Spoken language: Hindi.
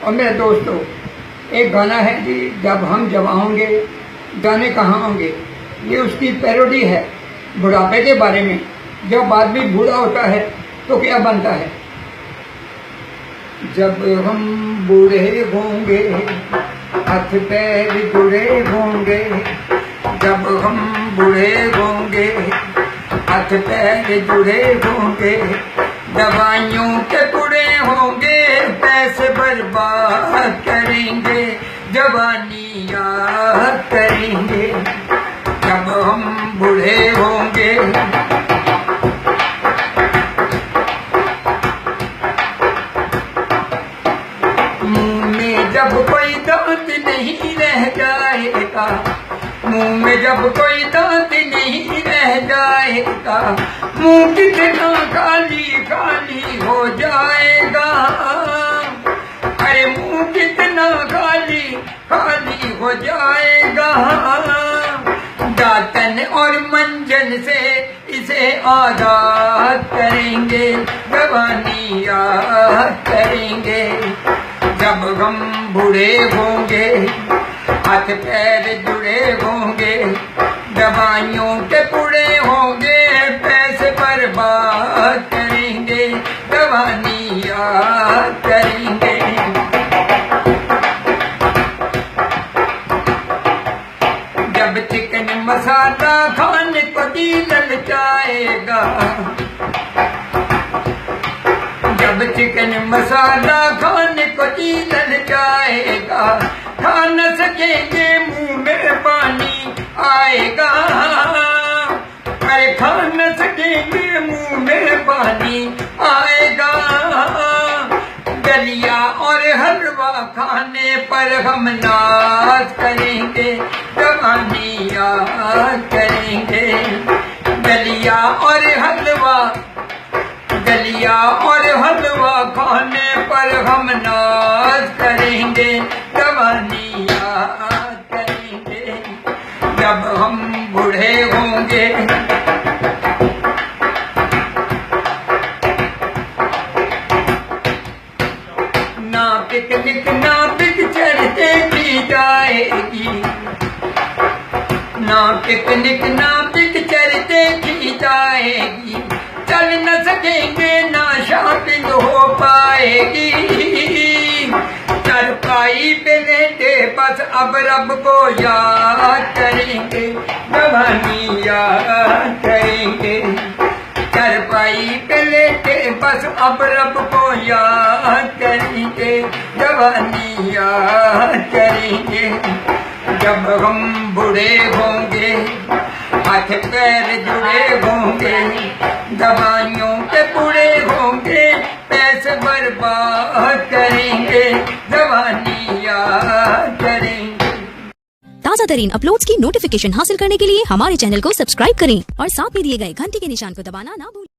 और मेरे दोस्तों, एक गाना है जी, जब हम जवां होंगे जाने कहाँ होंगे। ये उसकी पैरोडी है बुढ़ापे के बारे में। जब आदमी बूढ़ा होता है तो क्या बनता है। जब हम बूढ़े होंगे हाथ पैर जुड़े होंगे, जब हम बूढ़े होंगे हाथ पैर जुड़े होंगे, दवाइयों के पूरे होंगे, पैसे बर्बाद करेंगे, जवानी याद करेंगे। जब हम बूढ़े होंगे मुंह में जब कोई दांत नहीं रह जाएगा, मुंह में जब कोई दांत नहीं रह जाएगा, मुंह कितना खाली खाली हो जाएगा। अरे मुंह कितना खाली खाली हो जाएगा। दातन और मंजन से इसे आजाद करेंगे, जवानी याद करेंगे। जब हम बूढ़े होंगे हाथ पैर जुड़े होंगे, दवाइयों के पूरे होंगे, पैसे बर्बाद करेंगे, जवानी याद करेंगे। जब चिकन मसाला खाने को जी ललचाएगा, जब चिकन मसाला खाने को जी ललचाएगा, खा न सकेंगे मुंह में पानी आएगा। अरे खा न सकेंगे मुंह में पानी आएगा। दलिया और हलवा खाने पर हम नाज करेंगे, जवानी याद करेंगे। दलिया और हलवा, दलिया और हलवा खाने पर हम नाज करेंगे, जवानी याद करेंगे। जब हम बूढ़े होंगे ना पिकनिक ना पिक्चर देखी जाएगी, ना पिकनिक ना पिक्चर देखी जाएगी, चल न सकेंगे ना शॉपिंग हो पाएगी। चरपाई पे लेटे बस अब रब को याद करेंगे, जवानी याद करेंगे। चरपाई पे लेटे बस अब रब को याद करेंगे, जवानी याद करेंगे। जब हम बूढ़े होंगे हाथ पैर जुड़े होंगे, दवाइयों के पूरे होंगे, पैसे बर्बाद करेंगे, जवानी याद करेंगे। ताज़ा तरीन अपलोड्स की नोटिफिकेशन हासिल करने के लिए हमारे चैनल को सब्सक्राइब करें और साथ में दिए गए घंटी के निशान को दबाना ना भूलें।